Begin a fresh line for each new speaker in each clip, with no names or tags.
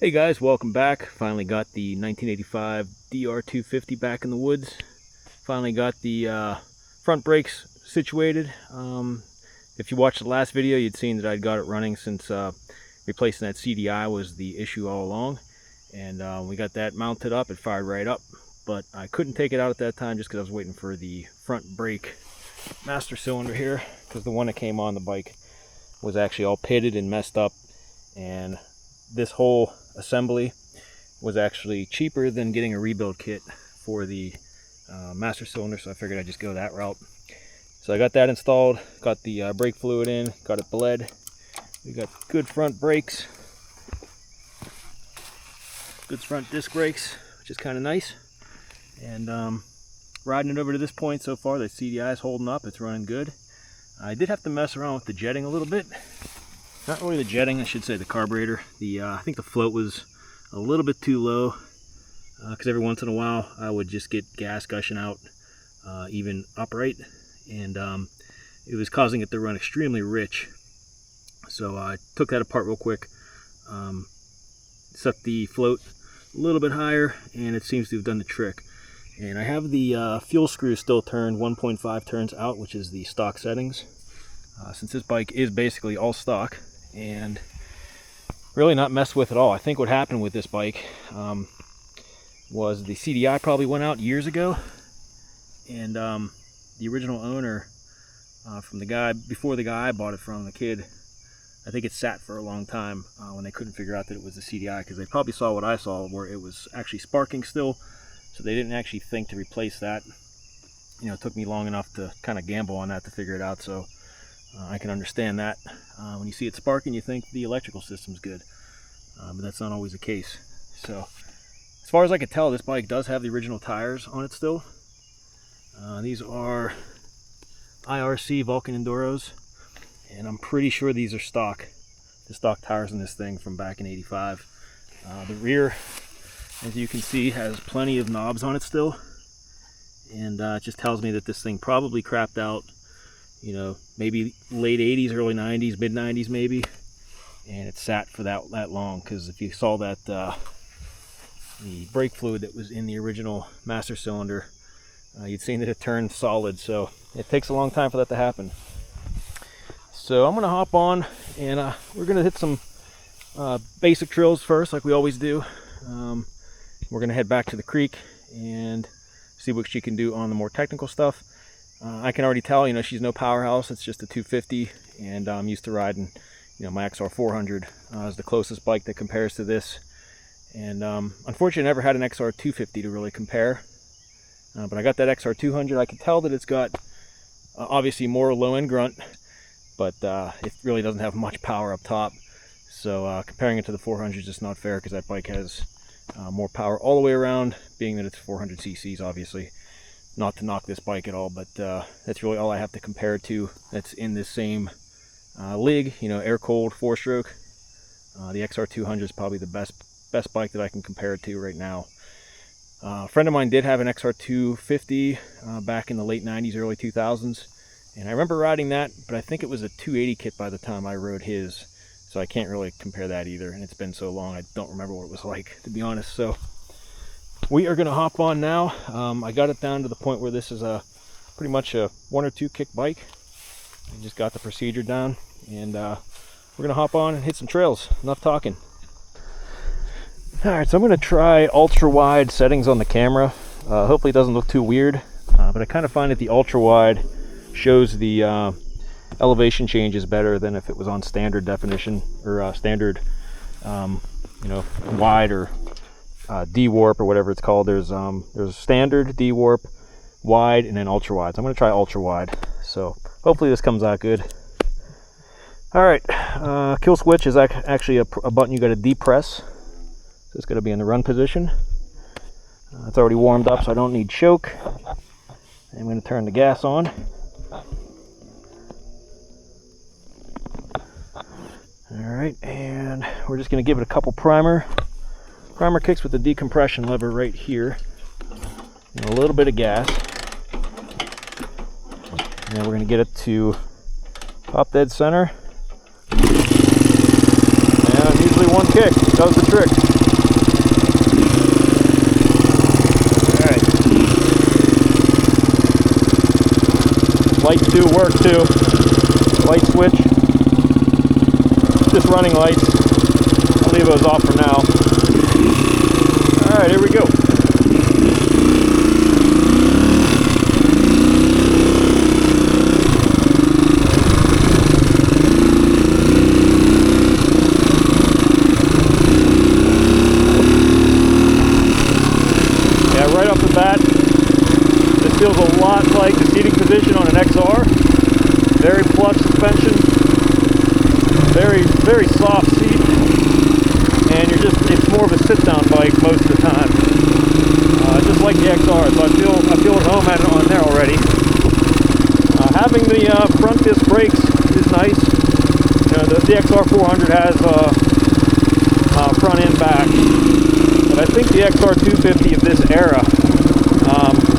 Hey guys, welcome back. Finally got the 1985 DR250 back in the woods. Finally got the front brakes situated. If you watched the last video, you'd seen that I'd got it running since replacing that CDI was the issue all along. And we got that mounted up. It fired right up, but I couldn't take it out at that time just because I was waiting for the front brake master cylinder here, because the one that came on the bike was actually all pitted and messed up, and this whole assembly was actually cheaper than getting a rebuild kit for the master cylinder, so I figured I'd just go that route. So I got that installed, got the brake fluid in, got it bled. We got good front brakes, good front disc brakes, which is kind of nice. And riding it over to this point so far, the CDI is holding up, it's running good. I did have to mess around with the jetting a little bit. Not really the jetting, I should say the carburetor. I think the float was a little bit too low, because every once in a while I would just get gas gushing out even upright, and it was causing it to run extremely rich. So I took that apart real quick, set the float a little bit higher, and it seems to have done the trick. And I have the fuel screw still turned 1.5 turns out, which is the stock settings, since this bike is basically all stock and really not messed with at all. I think what happened with this bike was the CDI probably went out years ago, and the original owner, from the guy before the guy I bought it from, the kid, I think it sat for a long time when they couldn't figure out that it was the CDI, because they probably saw what I saw, where it was actually sparking still, so they didn't actually think to replace that. You know, it took me long enough to kind of gamble on that to figure it out, so I can understand that. When you see it sparking, you think the electrical system's good, but that's not always the case. So as far as I could tell, this bike does have the original tires on it still. These are IRC Vulcan Enduros, and I'm pretty sure these are stock. The stock tires in this thing from back in '85. The rear, as you can see, has plenty of knobs on it still, and it just tells me that this thing probably crapped out, you know, maybe late 80s, early 90s, mid 90s maybe, and it sat for that long. Because if you saw that the brake fluid that was in the original master cylinder, you'd seen that it turned solid, so it takes a long time for that to happen. So I'm gonna hop on, and we're gonna hit some basic drills first, like we always do. We're gonna head back to the creek and see what she can do on the more technical stuff. I can already tell, you know, she's no powerhouse. It's just a 250, and I'm used to riding, you know, my XR 400 is the closest bike that compares to this. And unfortunately, I never had an XR 250 to really compare, but I got that XR 200. I can tell that it's got obviously more low-end grunt, but it really doesn't have much power up top. So comparing it to the 400 is just not fair, because that bike has more power all the way around, being that it's 400 cc's, obviously. Not to knock this bike at all, but that's really all I have to compare it to that's in this same league, you know, air-cooled 4-stroke. The XR 200 is probably the best bike that I can compare it to right now. A friend of mine did have an XR 250 back in the late 90s, early 2000s, and I remember riding that, but I think it was a 280 kit by the time I rode his, so I can't really compare that either, and it's been so long I don't remember what it was like, to be honest. So we are going to hop on now. I got it down to the point where this is pretty much a 1 or 2 kick bike. I just got the procedure down, and we're going to hop on and hit some trails. Enough talking. Alright, so I'm going to try ultra wide settings on the camera. Hopefully it doesn't look too weird, but I kind of find that the ultra wide shows the elevation changes better than if it was on standard definition, or standard, you know, wide, or D-warp, or whatever it's called. There's standard, D-warp, wide, and then ultra wide. So I'm going to try ultra wide. So hopefully this comes out good. All right, kill switch is actually a button you got to depress. So it's going to be in the run position. It's already warmed up, so I don't need choke. I'm going to turn the gas on. All right, and we're just going to give it a couple primer kicks with the decompression lever right here, and a little bit of gas, and then we're going to get it to pop dead center, and usually one kick does the trick. lights do work too. Light switch. Just running lights. I'll leave those off for now. Alright, here we go. Yeah, right off the bat, this feels a lot like the seating position on an XR. Very plush suspension. Very soft seat, and it's more of a sit-down bike most of the time, just like the XR. So I feel at home on there already. Having the front disc brakes is nice. You know, the XR 400 has front and back, but I think the XR 250 of this era,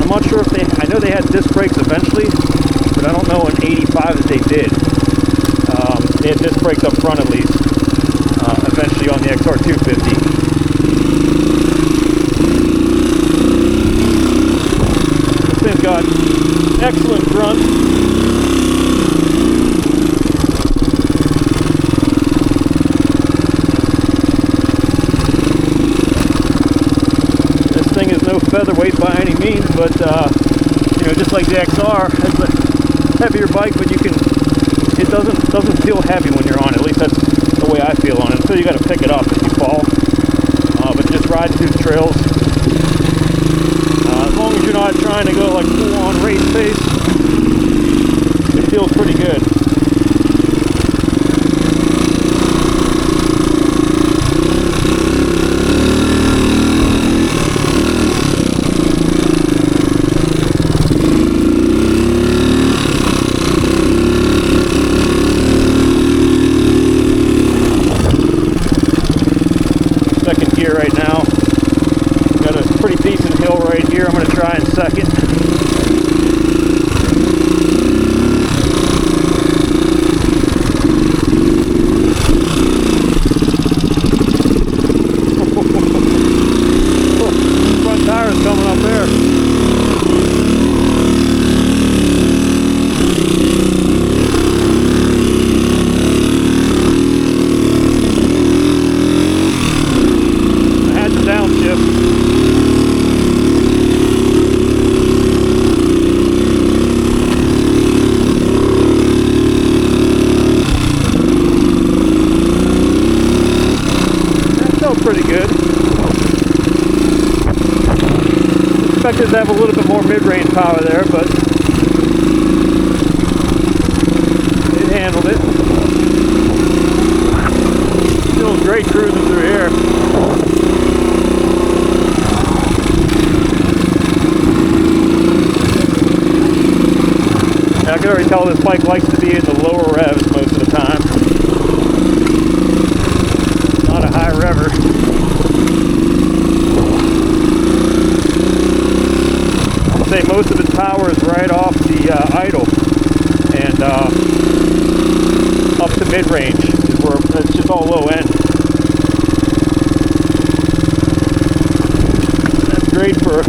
I'm not sure if I know they had disc brakes eventually, but I don't know in '85 that they did. They had disc brakes up front at least, eventually on the XR 250. This thing's got excellent grunt. This thing is no featherweight by any means, but you know, just like the XR, it's a heavier bike, but it doesn't feel heavy when you're on it. At least that's the way I feel on it. So you got to pick it up if you fall. But just riding through the trails, as long as you're not trying to go like full-on race pace, it feels pretty good. Gear right now. Got a pretty decent hill right here. I'm going to try in second. Front tires coming up there. Pretty good. Expected to have a little bit more mid-range power there, but it handled it. Feels great cruising through here. I can already tell this bike likes to be in the lower revs most of the time. Not a high rever. I'll say most of its power is right off the idle, and up to mid-range is where it's just all low end. That's great for a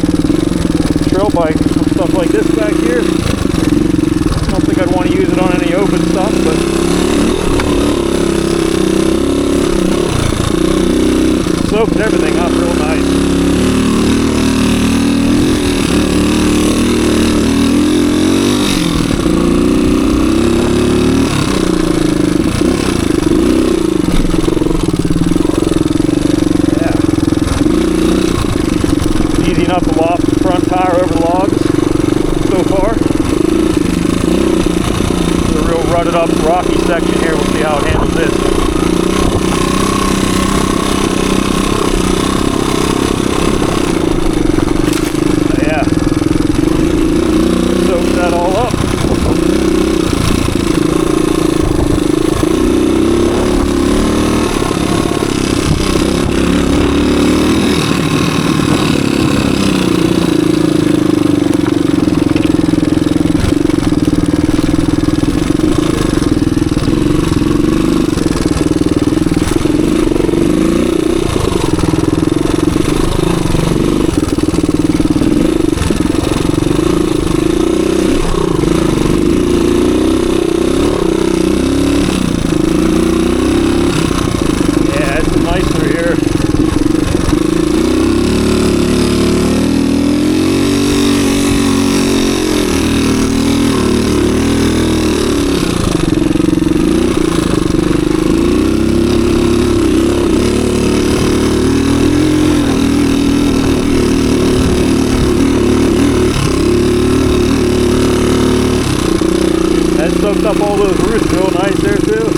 trail bike. Stuff like this back here. I don't think I'd want to use it on any open stuff, but soaks everything up real nice. Easy enough to loft the front tire over the logs so far. The real rutted up rocky section here, we'll see how it handles this. Yeah. Soak that all up. soaked up all those roots real nice there too.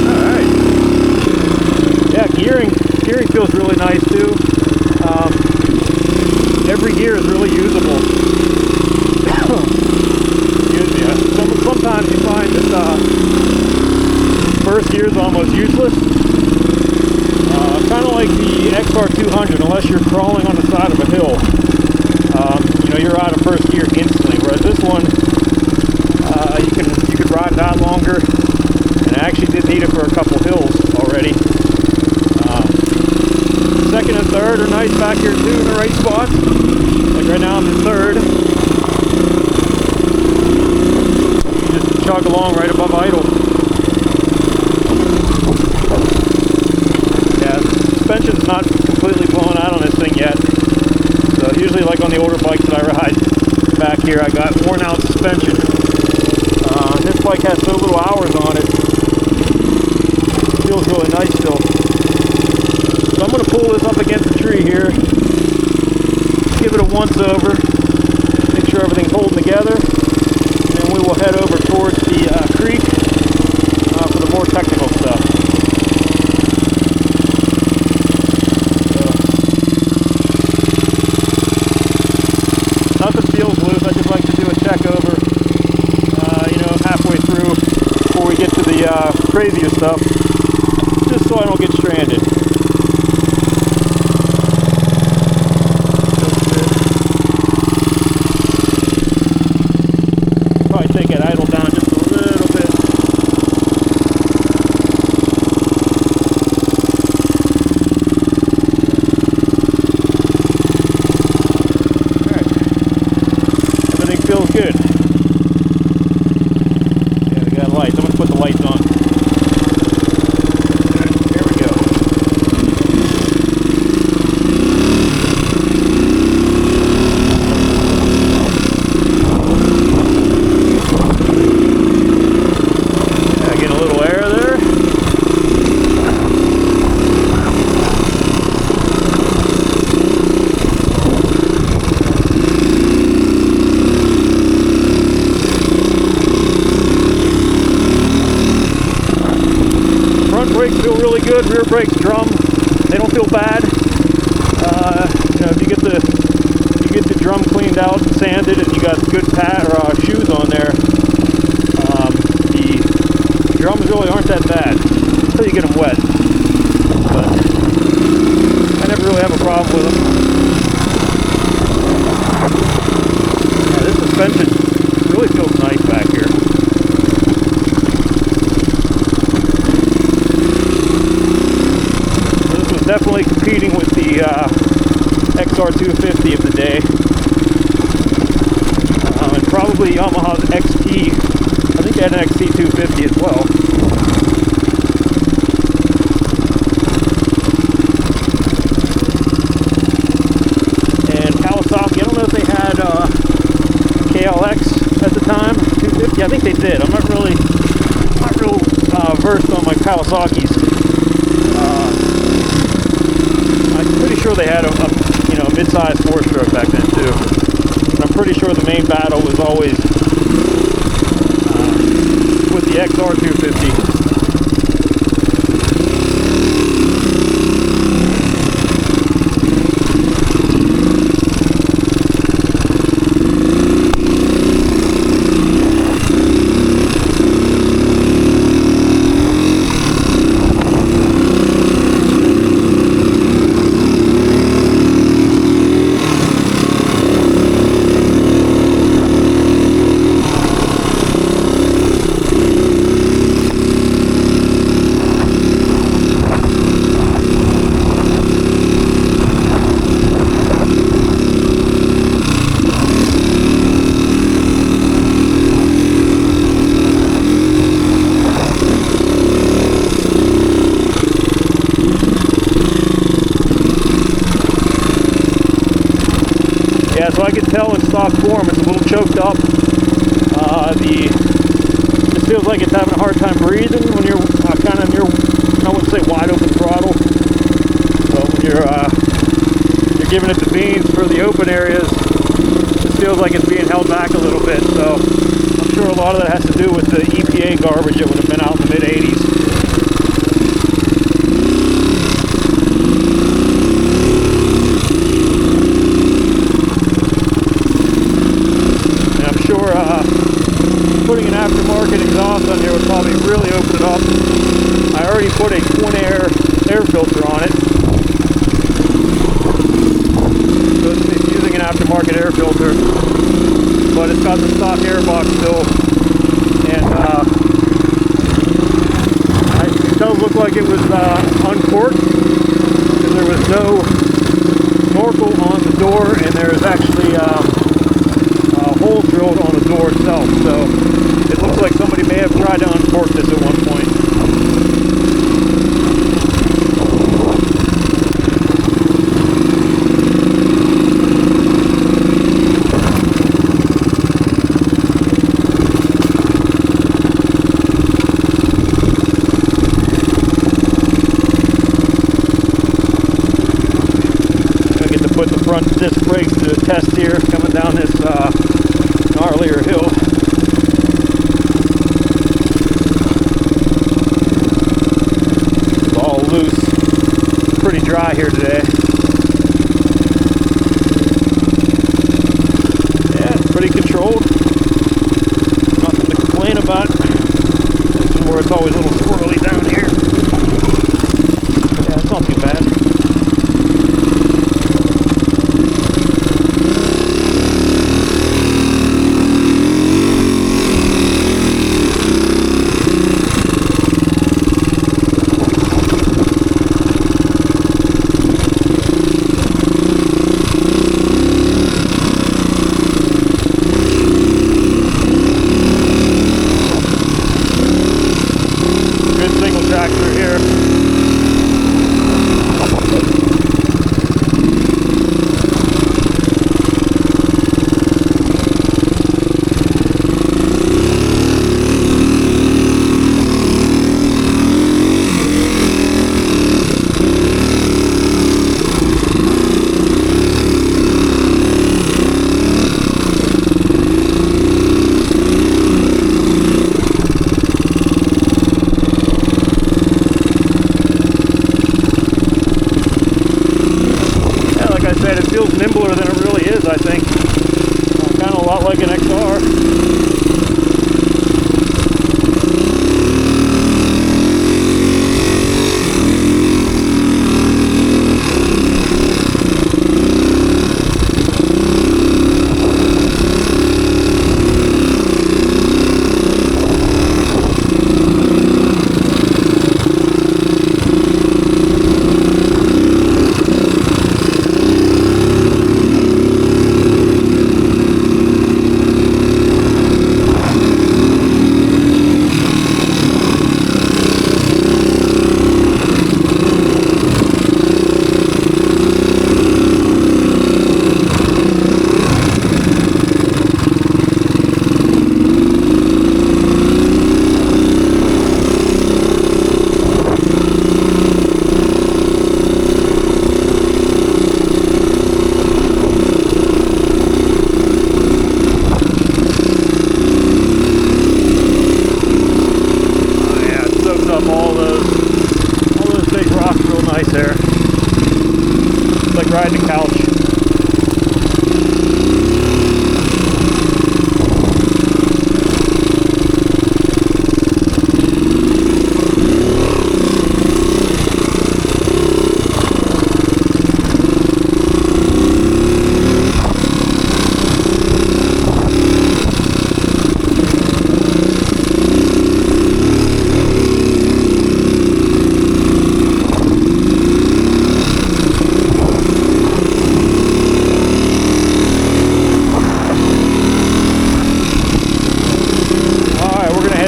Alright. Yeah, gearing feels really nice too. Every gear is really usable. Excuse me. Sometimes you find that first gear is almost useless. Kind of like the XR200, unless you're crawling on the side of a hill. You know, you're out of first gear instantly. Whereas this one, you could ride that longer. And I actually did need it for a couple hills already. Second and third are nice back here too in the right spots. Like right now I'm in third. Just chug along right above idle. Yeah, the suspension's not completely blown out on this thing yet. So usually like on the older bikes that I ride back here, I got worn out suspension. This bike has so little hours on it. It feels really nice still. So I'm going to pull this up against the tree here, give it a once over, make sure everything's holding together, and then we will head over towards the creek for the more technical stuff. So, nothing feels loose. I just like to do a check over, you know, halfway through before we get to the crazier stuff, just so I don't get stranded. Feel really good. Rear brakes drum, they don't feel bad. You know, if you get the drum cleaned out and sanded, and you got good shoes on there, the drums really aren't that bad until you get them wet. But I never really have a problem with them. Yeah, this suspension really feels nice back here. Definitely competing with the XR250 of the day, and probably Yamaha's XT. I think they had an XT250 as well. And Kawasaki, I don't know if they had KLX at the time, 250. I think they did. I'm not real versed on my Kawasaki's. I'm pretty sure they had a mid-sized 4-stroke back then too. And I'm pretty sure the main battle was always with the XR250. Yeah, so I can tell in stock form it's a little choked up. It feels like it's having a hard time breathing when you're kind of near, I wouldn't say wide open throttle. they're giving it the beans for the open areas. It feels like it's being held back a little bit, so I'm sure a lot of that has to do with the EPA garbage that would have been out in the mid-80s. And I'm sure putting an aftermarket exhaust on here would probably really open it up. I already put a twin air filter on it. So it's using an aftermarket air filter, but it's got the stock air box still, and it does look like it was uncorked, because there was no snorkel on the door, and there's actually a hole drilled on the door itself, so it looks like somebody may have tried to uncork this at one point. Put the front disc brakes to a test here, coming down this gnarlier hill. It's all loose, pretty dry here today. Yeah, it's pretty controlled. Nothing to complain about. This is where it's always a little squirrely down here. Yeah, it's not too bad. Tractor here. It feels nimbler than it really is, I think. Kind of a lot like an XR. Riding a couch.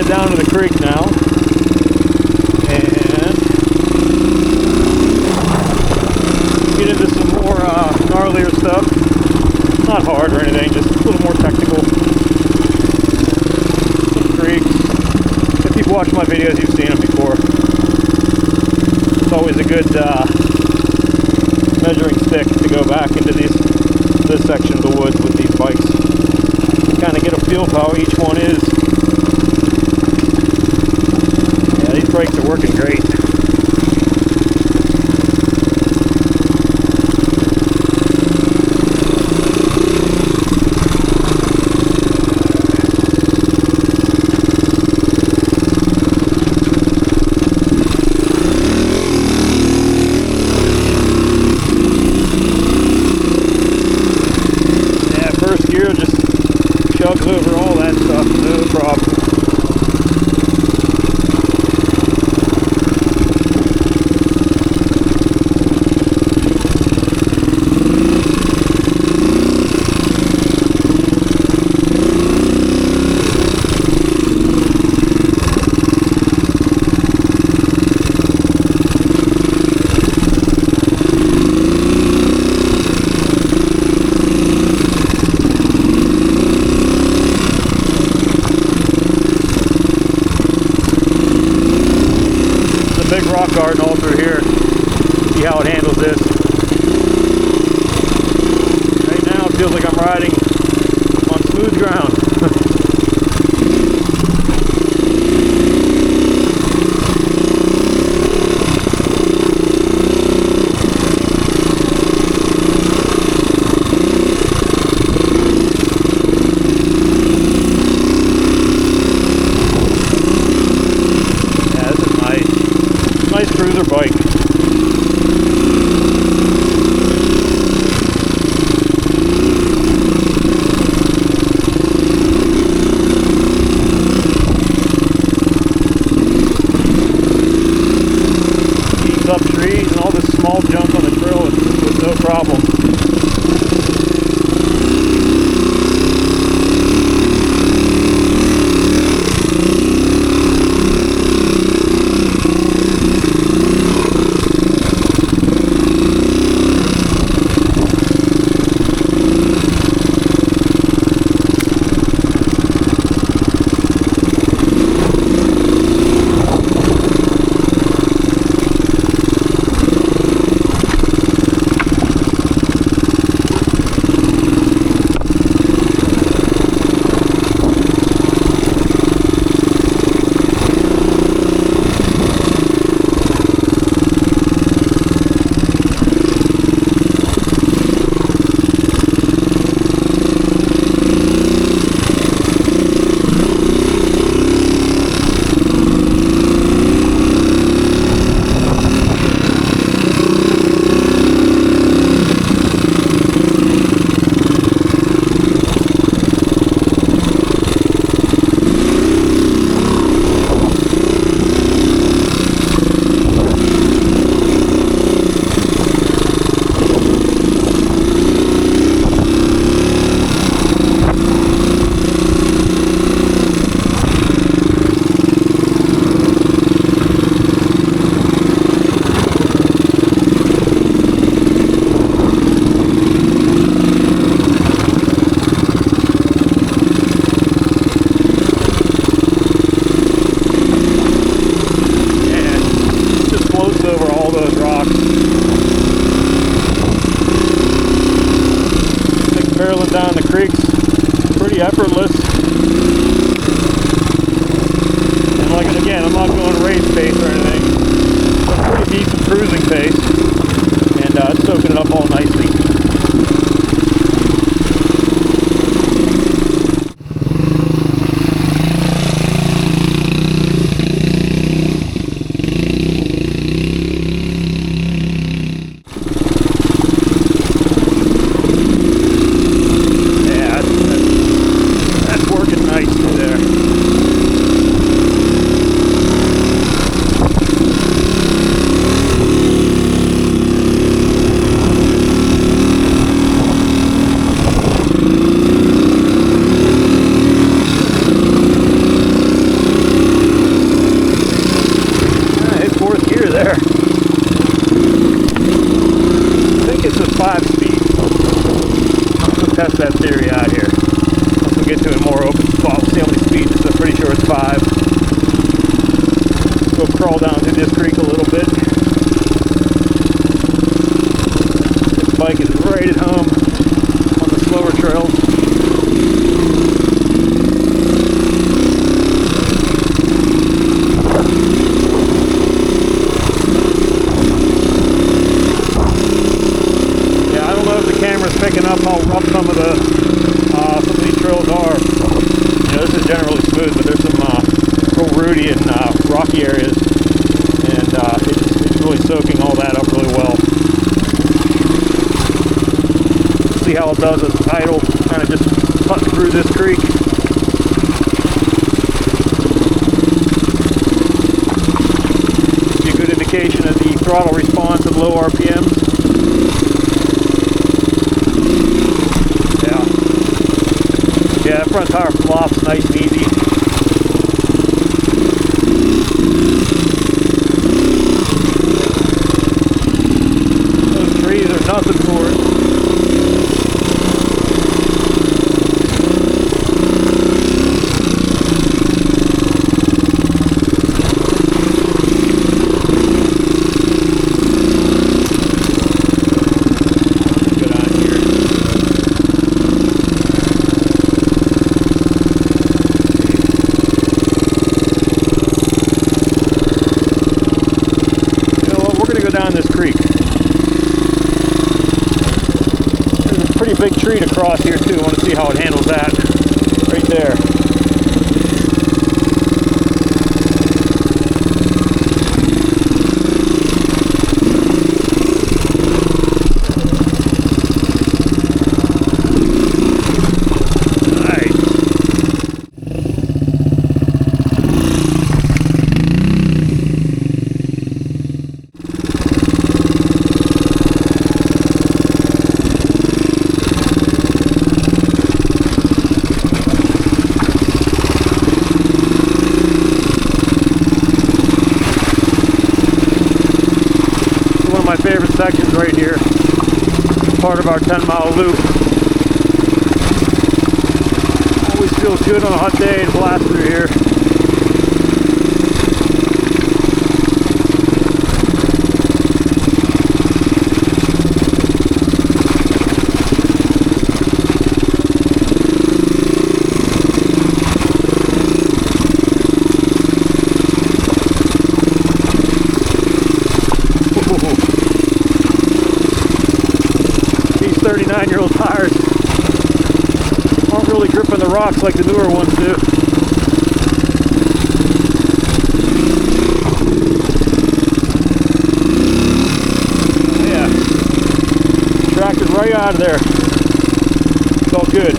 Down to the creek now, and get into some more gnarlier stuff. Not hard or anything, just a little more technical. Some creeks. If you've watched my videos, you've seen them before. It's always a good measuring stick to go back into this section of the woods with these bikes. Kind of get a feel for how each one is. Yeah, these brakes are working great. Chugs over all that stuff, no problem. Big rock garden all through here. See how it handles this. Right now it feels like I'm riding on smooth ground. Nice cruiser bike. Eats up trees and all this small junk on the trail with no problem. Barreling down the creeks, pretty effortless. And like again, I'm not going race pace or anything. It's a pretty decent cruising pace, and it's soaking it up all nicely. Test that theory out here. Once we get to a more open spot, we'll see how many speeds. I'm pretty sure it's 5. Go crawl down through this creek a little bit. in rocky areas, and it's really soaking all that up really well. See how it does at idle, kind of just cutting through this creek. Gives you a good indication of the throttle response at low RPMs. Yeah, that front tire flops nice and easy. Those trees are nothing for it. Down this creek. There's a pretty big tree to cross here too. I want to see how it handles that. Right there. My favorite sections right here, part of our 10-mile loop. Always feels good on a hot day to blast through here. These 39-year-old tires aren't really gripping the rocks like the newer ones do. Yeah, tracked it right out of there. It's all good.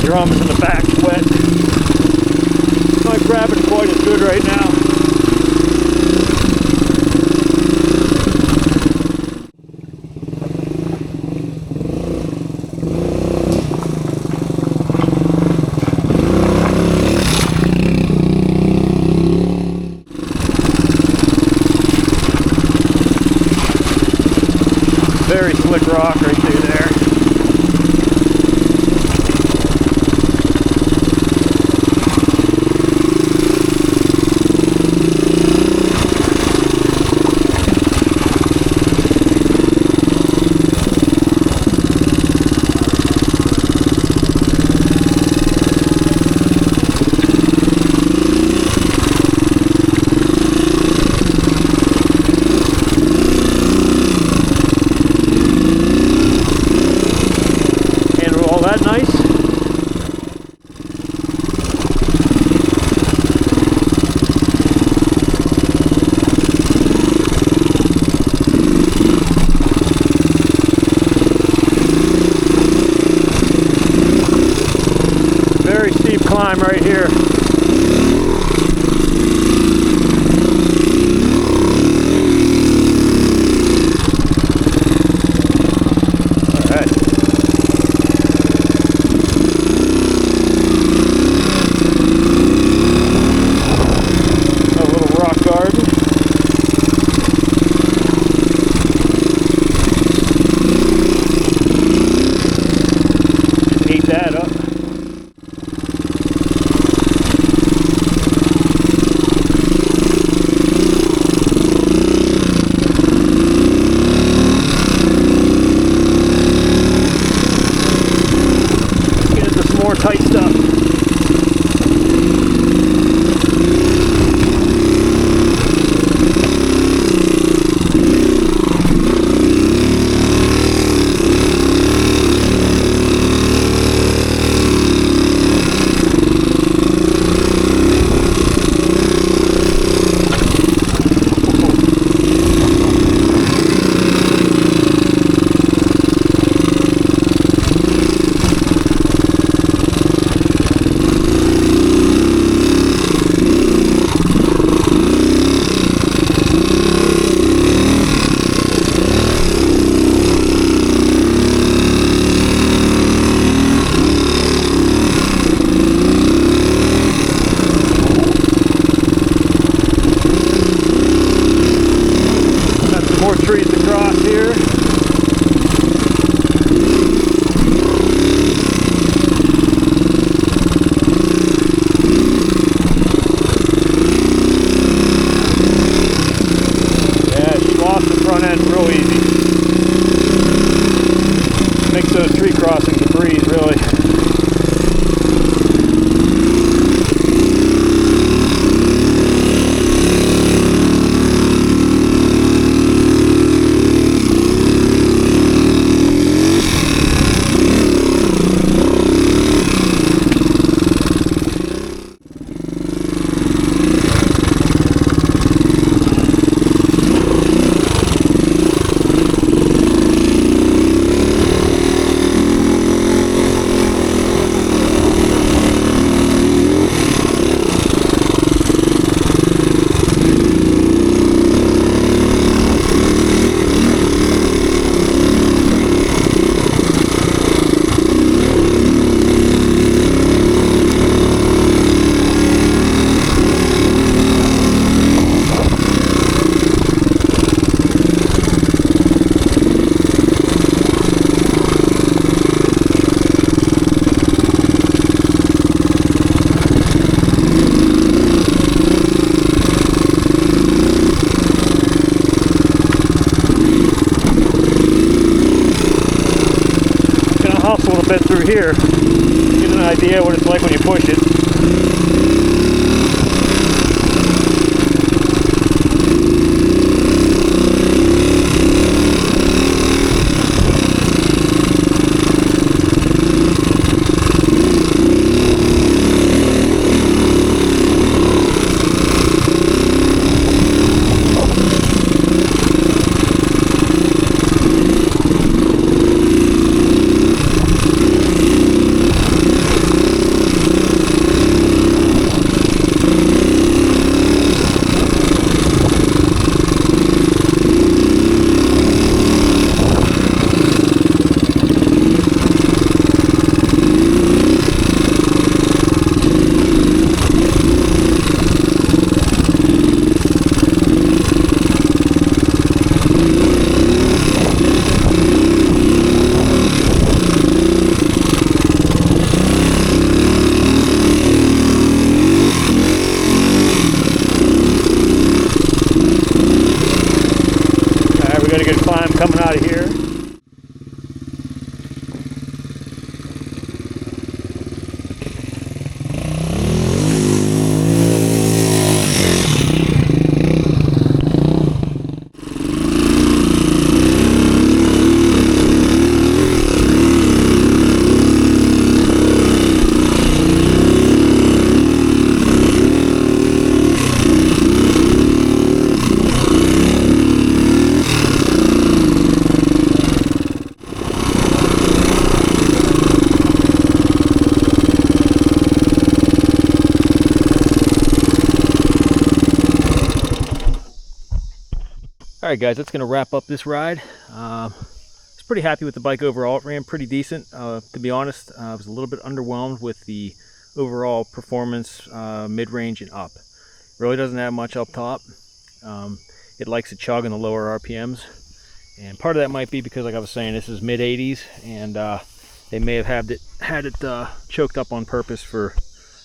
Drums in the back wet. Not grabbing quite as good right now. Very slick rock right through there. very steep climb right here. More tight stuff. More trees across here. Yeah, she lost the front end real easy. Makes those tree crossings a breeze, really. Hustle a little bit through here, get an idea what it's like when you push it. Alright guys, that's going to wrap up this ride. I was pretty happy with the bike overall. It ran pretty decent. To be honest, I was a little bit underwhelmed with the overall performance mid-range and up. Really doesn't have much up top. It likes to chug in the lower RPMs. And part of that might be because, like I was saying, this is mid-80s, and they may have had it choked up on purpose for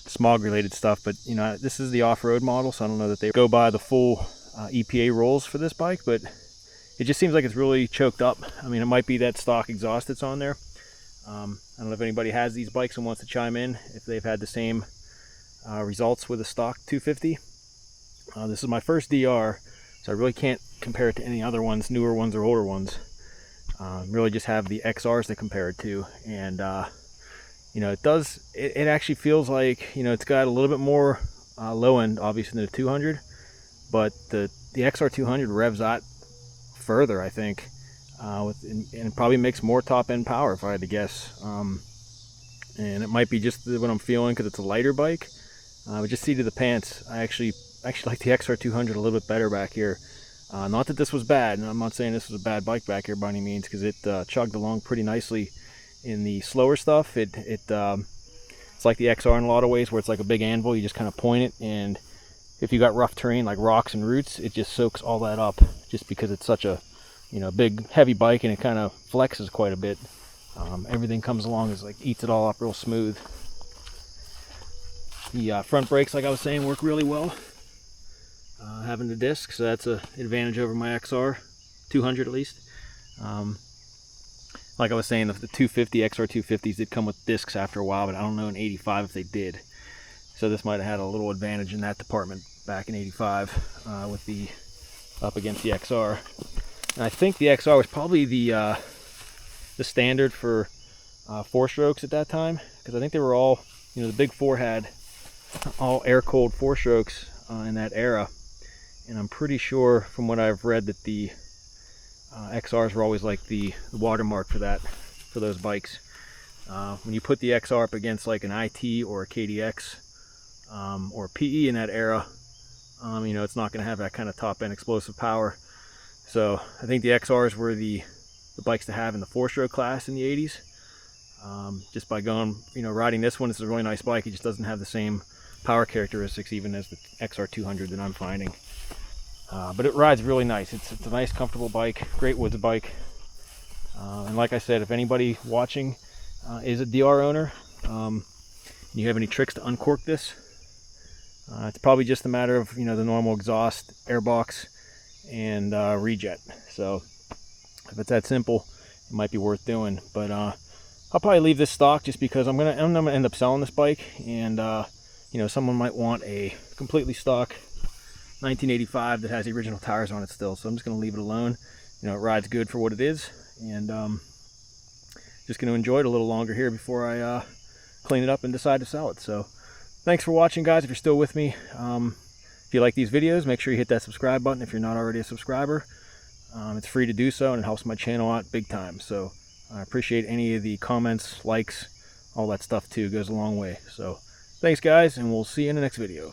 smog-related stuff. But, you know, this is the off-road model, so I don't know that they go by the full EPA rules for this bike, but it just seems like it's really choked up. I mean, it might be that stock exhaust that's on there. I don't know if anybody has these bikes and wants to chime in if they've had the same results with a stock 250. This is my first DR, so I really can't compare it to any other ones, newer ones or older ones. Really just have the XRs to compare it to, and you know, it actually feels like, you know, it's got a little bit more low end obviously than the 200, but the XR200 revs out further, I think, and probably makes more top end power if I had to guess. And it might be just what I'm feeling because it's a lighter bike. But just seat of the pants, I actually like the XR200 a little bit better back here. Not that this was bad, and I'm not saying this was a bad bike back here by any means, because it chugged along pretty nicely in the slower stuff. It's like the XR in a lot of ways, where it's like a big anvil. You just kind of point it, and if you got rough terrain like rocks and roots, it just soaks all that up, just because it's such a, you know, big heavy bike, and it kind of flexes quite a bit. Everything comes along, is like eats it all up real smooth. The front brakes, like I was saying, work really well. Having the disc, so that's an advantage over my XR 200 at least. Like I was saying, the 250 XR 250s did come with discs after a while, but I don't know in 85 if they did. So this might have had a little advantage in that department back in 85 with the up against the XR. And I think the XR was probably the standard for 4-strokes at that time, because I think they were all, you know, the big four had all air-cooled 4-strokes in that era. And I'm pretty sure from what I've read that the XRs were always like the watermark for that, for those bikes. When you put the XR up against like an IT or a KDX or a PE in that era, you know, it's not going to have that kind of top end explosive power. So I think the XRs were the bikes to have in the 4-stroke class in the 80s. Just by going, you know, riding this one, it's a really nice bike. It just doesn't have the same power characteristics even as the XR200 that I'm finding. But it rides really nice. It's a nice, comfortable bike, great woods bike. And like I said, if anybody watching is a DR owner, and you have any tricks to uncork this, it's probably just a matter of, you know, the normal exhaust, airbox, and rejet. So if it's that simple, it might be worth doing. But I'll probably leave this stock just because I'm gonna end up selling this bike, and you know, someone might want a completely stock 1985 that has the original tires on it still. So I'm just gonna leave it alone. You know, it rides good for what it is, and just gonna enjoy it a little longer here before I clean it up and decide to sell it. So thanks for watching, guys. If you're still with me, if you like these videos, make sure you hit that subscribe button if you're not already a subscriber. It's free to do so, and it helps my channel out big time. So I appreciate any of the comments, likes, all that stuff too. It goes a long way. So thanks, guys, and we'll see you in the next video.